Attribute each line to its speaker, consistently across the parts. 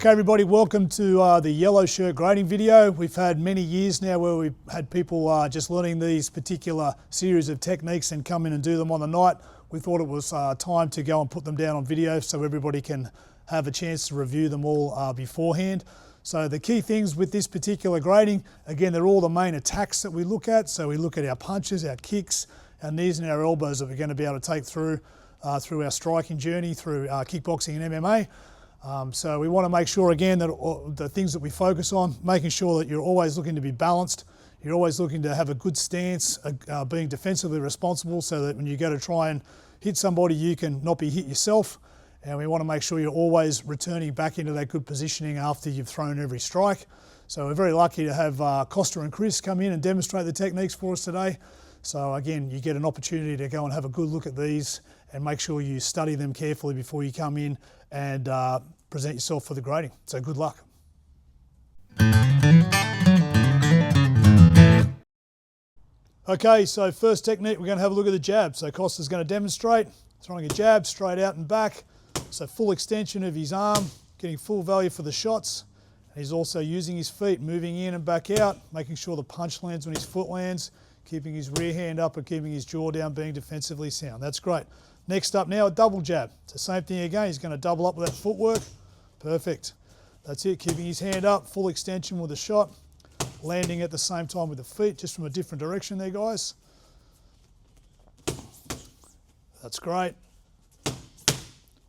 Speaker 1: Okay everybody, welcome to the yellow shirt grading video. We've had many years now where we've had people just learning these particular series of techniques and come in and do them on the night. We thought it was time to go and put them down on video so everybody can have a chance to review them all beforehand. So the key things with this particular grading, again, they're all the main attacks that we look at. So we look at our punches, our kicks, our knees and our elbows that we're going to be able to take through our striking journey, through kickboxing and MMA. So we want to make sure again that the things that we focus on, making sure that you're always looking to be balanced, you're always looking to have a good stance, being defensively responsible so that when you go to try and hit somebody you can not be hit yourself, and we want to make sure you're always returning back into that good positioning after you've thrown every strike. So we're very lucky to have Costa and Chris come in and demonstrate the techniques for us today. So again, you get an opportunity to go and have a good look at these and make sure you study them carefully before you come in and present yourself for the grading. So good luck. Okay, so first technique, we're going to have a look at the jab. So Costa's going to demonstrate throwing a jab straight out and back. So full extension of his arm, getting full value for the shots. And he's also using his feet, moving in and back out, making sure the punch lands when his foot lands, keeping his rear hand up and keeping his jaw down, being defensively sound. That's great. Next up now, a double jab. So same thing again, he's going to double up with that footwork. Perfect. That's it, keeping his hand up, full extension with the shot, landing at the same time with the feet, just from a different direction there, guys. That's great.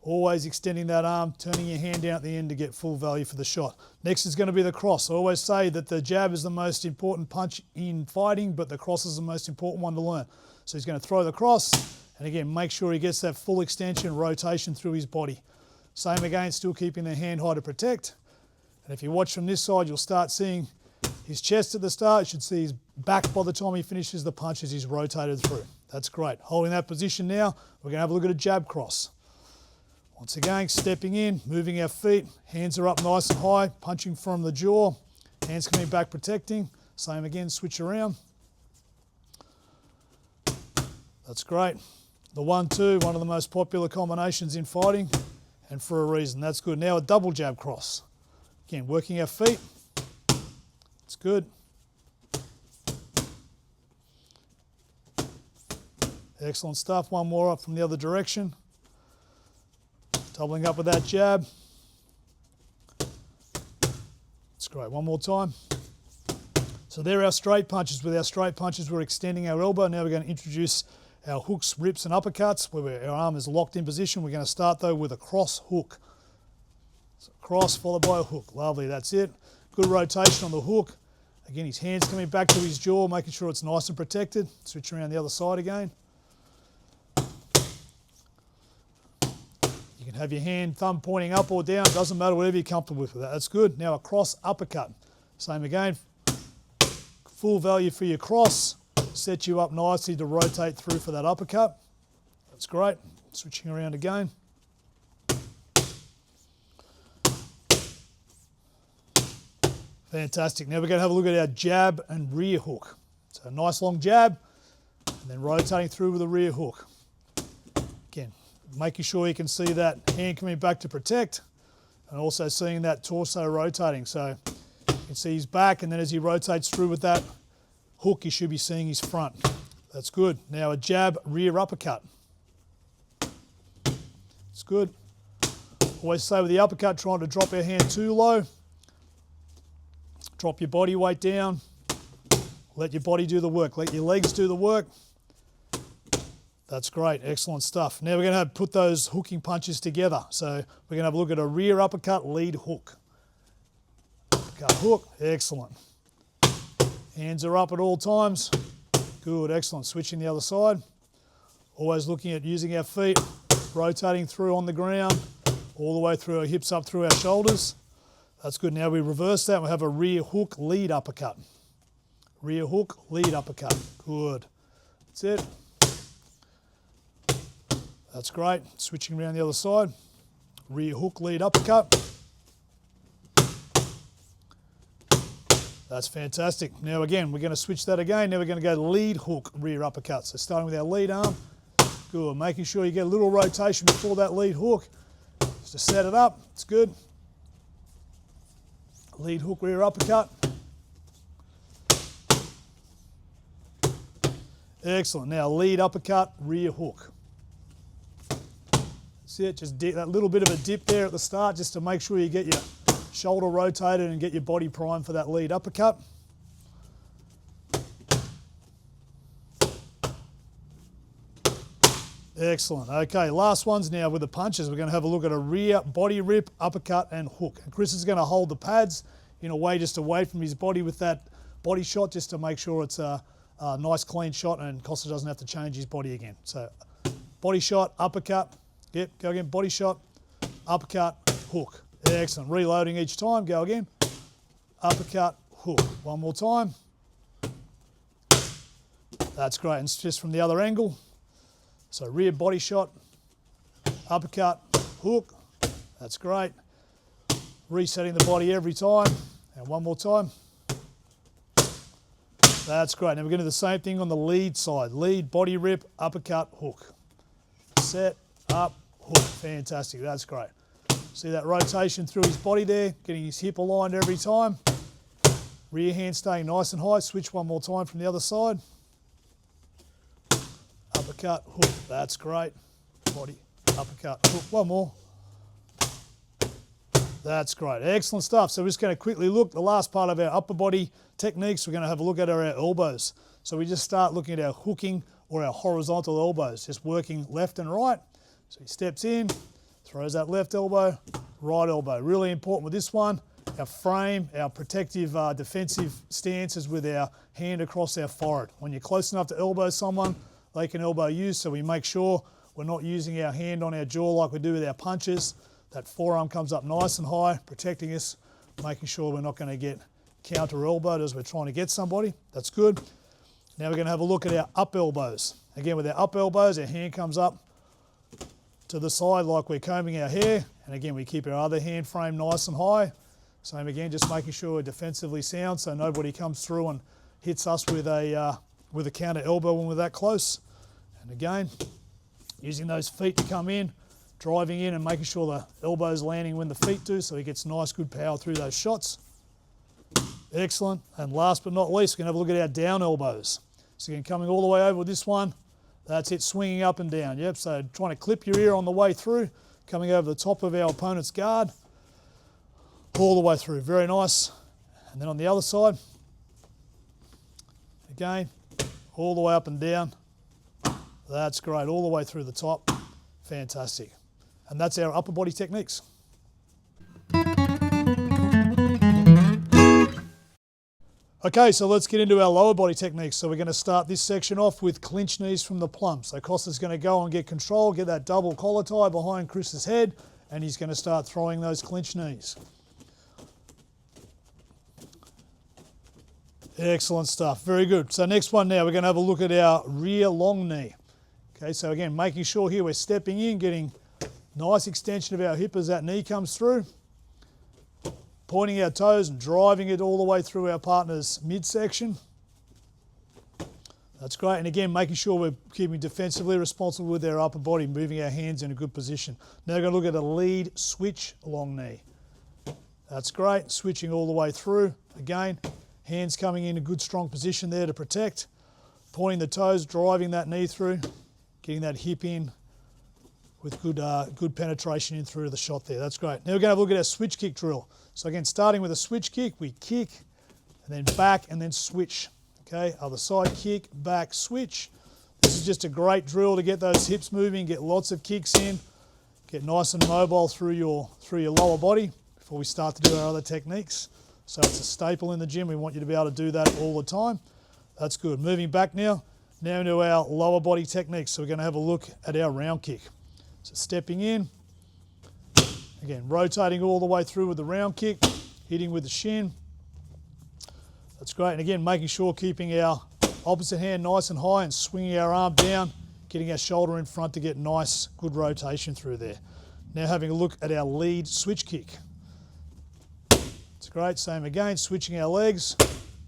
Speaker 1: Always extending that arm, turning your hand down at the end to get full value for the shot. Next is going to be the cross. I always say that the jab is the most important punch in fighting, but the cross is the most important one to learn. So he's going to throw the cross, and again, make sure he gets that full extension, rotation through his body. Same again, still keeping the hand high to protect. And if you watch from this side, you'll start seeing his chest at the start. You should see his back by the time he finishes the punch as he's rotated through. That's great. Holding that position now, we're going to have a look at a jab cross. Once again, stepping in, moving our feet, hands are up nice and high, punching from the jaw, hands coming back protecting. Same again, switch around. That's great. The 1-2, one of the most popular combinations in fighting, and for a reason. That's good. Now a double jab cross. Again, working our feet. It's good. Excellent stuff. One more up from the other direction. Doubling up with that jab. It's great. One more time. So there are our straight punches. With our straight punches, we're extending our elbow. Now we're going to introduce our hooks, rips and uppercuts where our arm is locked in position. We're going to start though with a cross hook. So cross followed by a hook. Lovely, that's it. Good rotation on the hook. Again, his hands coming back to his jaw, making sure it's nice and protected. Switch around the other side again. You can have your hand, thumb pointing up or down. Doesn't matter, whatever you're comfortable with that. That's good. Now a cross uppercut. Same again. Full value for your cross. Set you up nicely to rotate through for that uppercut. That's great. Switching around again. Fantastic. Now we're going to have a look at our jab and rear hook. So a nice long jab, and then rotating through with a rear hook. Again, making sure you can see that hand coming back to protect, and also seeing that torso rotating. So you can see his back, and then as he rotates through with that hook, you should be seeing his front. That's good. Now a jab, rear uppercut. It's good. Always say with the uppercut, trying to drop our hand too low. Drop your body weight down. Let your body do the work. Let your legs do the work. That's great. Excellent stuff. Now we're going to put those hooking punches together. So we're going to have a look at a rear uppercut, lead hook. Uppercut hook. Excellent. Hands are up at all times. Good, excellent. Switching the other side. Always looking at using our feet, rotating through on the ground, all the way through our hips up through our shoulders. That's good. Now we reverse that. We have a rear hook, lead uppercut. Rear hook, lead uppercut. Good. That's it. That's great. Switching around the other side. Rear hook, lead uppercut. That's fantastic. Now again, we're going to switch that again. Now we're going to go lead hook, rear uppercut. So starting with our lead arm. Good. Making sure you get a little rotation before that lead hook. Just to set it up. It's good. Lead hook, rear uppercut. Excellent. Now lead uppercut, rear hook. See it, just dip, that little bit of a dip there at the start just to make sure you get your shoulder rotated and get your body primed for that lead uppercut. Excellent. Okay, last ones now with the punches. We're going to have a look at a rear body rip, uppercut and hook. And Chris is going to hold the pads in a way just away from his body with that body shot just to make sure it's a nice clean shot and Costa doesn't have to change his body again. So body shot, uppercut. Yep, go again, body shot, uppercut, hook. Excellent. Reloading each time, go again. Uppercut, hook. One more time. That's great. And it's just from the other angle. So rear body shot, uppercut, hook. That's great. Resetting the body every time. And one more time. That's great. Now we're going to do the same thing on the lead side. Lead, body rip, uppercut, hook. Set, up, hook. Fantastic. That's great. See that rotation through his body there, getting his hip aligned every time. Rear hand staying nice and high. Switch one more time from the other side. Uppercut, hook. That's great. Body, uppercut, hook. One more. That's great. Excellent stuff. So we're just going to quickly look, the last part of our upper body techniques, we're going to have a look at our elbows. So we just start looking at our hooking or our horizontal elbows, just working left and right. So he steps in, throws that left elbow, right elbow. Really important with this one, our frame, our protective defensive stance is with our hand across our forehead. When you're close enough to elbow someone, they can elbow you, so we make sure we're not using our hand on our jaw like we do with our punches. That forearm comes up nice and high, protecting us, making sure we're not going to get counter-elbowed as we're trying to get somebody. That's good. Now we're going to have a look at our up elbows. Again, with our up elbows, our hand comes up to the side like we're combing our hair. And again, we keep our other hand frame nice and high. Same again, just making sure we're defensively sound so nobody comes through and hits us with a counter elbow when we're that close. And again, using those feet to come in, driving in and making sure the elbow's landing when the feet do so he gets nice, good power through those shots. Excellent. And last but not least, we're going to have a look at our down elbows. So again, coming all the way over with this one. That's it, swinging up and down. Yep, so trying to clip your ear on the way through, coming over the top of our opponent's guard, all the way through. Very nice. And then on the other side, again, all the way up and down. That's great, all the way through the top. Fantastic. And that's our upper body techniques. Okay, so let's get into our lower body techniques. So we're going to start this section off with clinch knees from the plum. So Costa's going to go and get control, get that double collar tie behind Chris's head, and he's going to start throwing those clinch knees. Excellent stuff, very good. So next one now, we're going to have a look at our rear long knee. Okay, so again, making sure here we're stepping in, getting nice extension of our hip as that knee comes through. Pointing our toes and driving it all the way through our partner's midsection. That's great. And again, making sure we're keeping defensively responsible with our upper body, moving our hands in a good position. Now we're going to look at a lead switch long knee. That's great. Switching all the way through. Again, hands coming in a good strong position there to protect. Pointing the toes, driving that knee through, getting that hip in with good penetration in through the shot there. That's great. Now we're going to have a look at our switch kick drill. So again, starting with a switch kick, we kick, and then back, and then switch. Okay, other side, kick, back, switch. This is just a great drill to get those hips moving, get lots of kicks in, get nice and mobile through your lower body before we start to do our other techniques. So it's a staple in the gym. We want you to be able to do that all the time. That's good. Moving back now into our lower body techniques. So we're going to have a look at our round kick. So stepping in, again, rotating all the way through with the round kick, hitting with the shin. That's great. And again, making sure keeping our opposite hand nice and high and swinging our arm down, getting our shoulder in front to get nice, good rotation through there. Now having a look at our lead switch kick. It's great. Same again, switching our legs.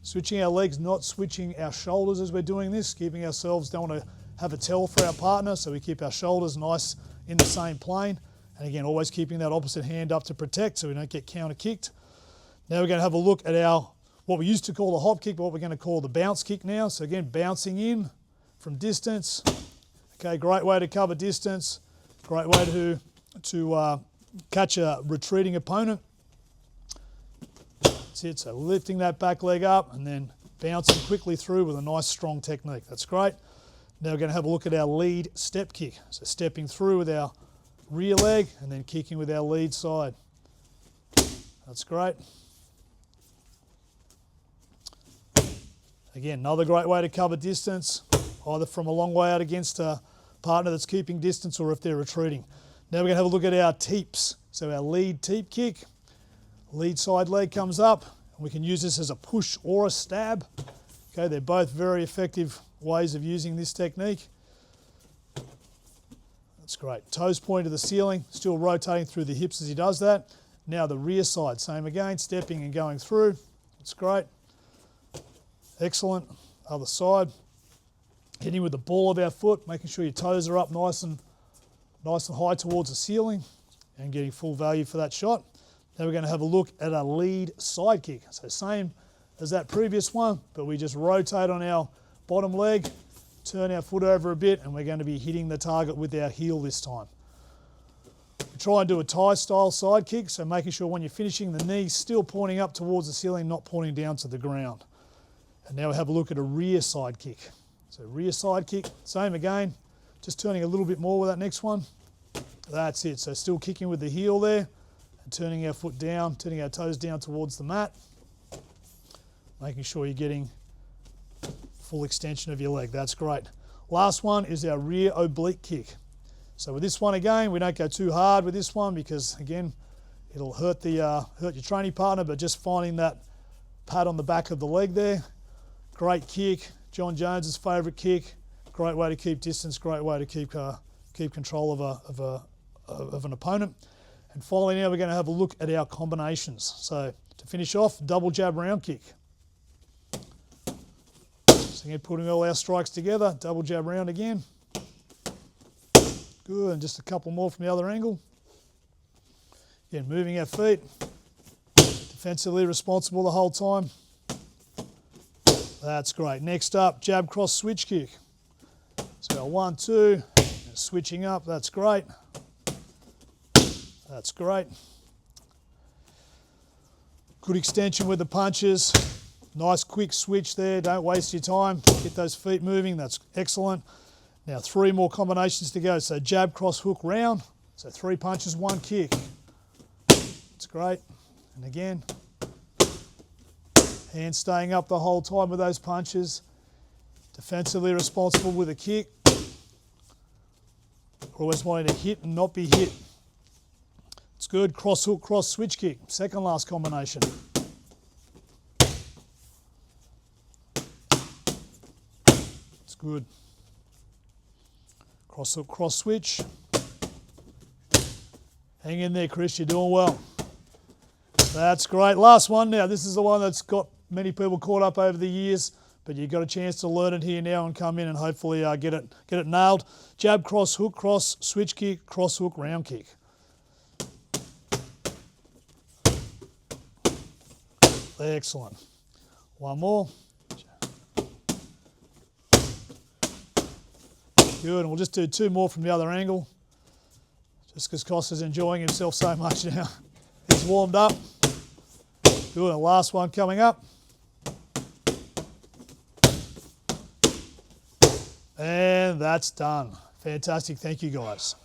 Speaker 1: Switching our legs, not switching our shoulders as we're doing this, keeping ourselves, don't want to have a tell for our partner, so we keep our shoulders nice in the same plane. And again, always keeping that opposite hand up to protect so we don't get counter kicked. Now we're going to have a look at what we used to call the hop kick, but what we're going to call the bounce kick now. So again, bouncing in from distance. Okay, great way to cover distance. Great way to catch a retreating opponent. That's it. So lifting that back leg up and then bouncing quickly through with a nice strong technique. That's great. Now we're going to have a look at our lead step kick. So stepping through with our rear leg and then kicking with our lead side. That's great. Again, another great way to cover distance, either from a long way out against a partner that's keeping distance or if they're retreating. Now we're going to have a look at our teeps. So our lead teep kick, lead side leg comes up. We can use this as a push or a stab. Okay, they're both very effective ways of using this technique. That's great. Toes point to the ceiling, still rotating through the hips as he does that. Now the rear side, same again, stepping and going through. That's great. Excellent. Other side. Hitting with the ball of our foot, making sure your toes are up nice and high towards the ceiling and getting full value for that shot. Now we're going to have a look at a lead side kick. So same as that previous one, but we just rotate on our bottom leg, turn our foot over a bit, and we're going to be hitting the target with our heel this time. We try and do a Thai style side kick, so making sure when you're finishing the knee's still pointing up towards the ceiling, not pointing down to the ground. And now we have a look at a rear side kick. So rear side kick, same again, just turning a little bit more with that next one. That's it, so still kicking with the heel there, and turning our foot down, turning our toes down towards the mat, making sure you're getting full extension of your leg. That's great. Last one is our rear oblique kick. So with this one again, we don't go too hard with this one because again, it'll hurt your training partner, but just finding that pad on the back of the leg there. Great kick, John Jones's favourite kick. Great way to keep distance, great way to keep control of an opponent. And finally now we're going to have a look at our combinations. So to finish off, double jab round kick. So again, putting all our strikes together, double jab round again. Good, and just a couple more from the other angle. Again, moving our feet, defensively responsible the whole time. That's great. Next up, jab cross switch kick. So 1, 2, switching up, that's great. That's great. Good extension with the punches. Nice quick switch there, don't waste your time. Get those feet moving, that's excellent. Now 3 more combinations to go. So jab, cross, hook, round. So 3 punches, 1 kick. That's great. And again, hands staying up the whole time with those punches. Defensively responsible with a kick. Always wanting to hit and not be hit. It's good. Cross hook, cross switch kick. Second last combination. It's good. Cross hook, cross switch. Hang in there, Chris. You're doing well. That's great. Last one now. This is the one that's got many people caught up over the years, but you've got a chance to learn it here now and come in and hopefully get it nailed. Jab, cross, hook, cross, switch kick, cross, hook, round kick. Excellent. One more. Good, and we'll just do 2 more from the other angle, just because Costa's enjoying himself so much now. He's warmed up. Good, and last one coming up. And that's done. Fantastic, thank you guys.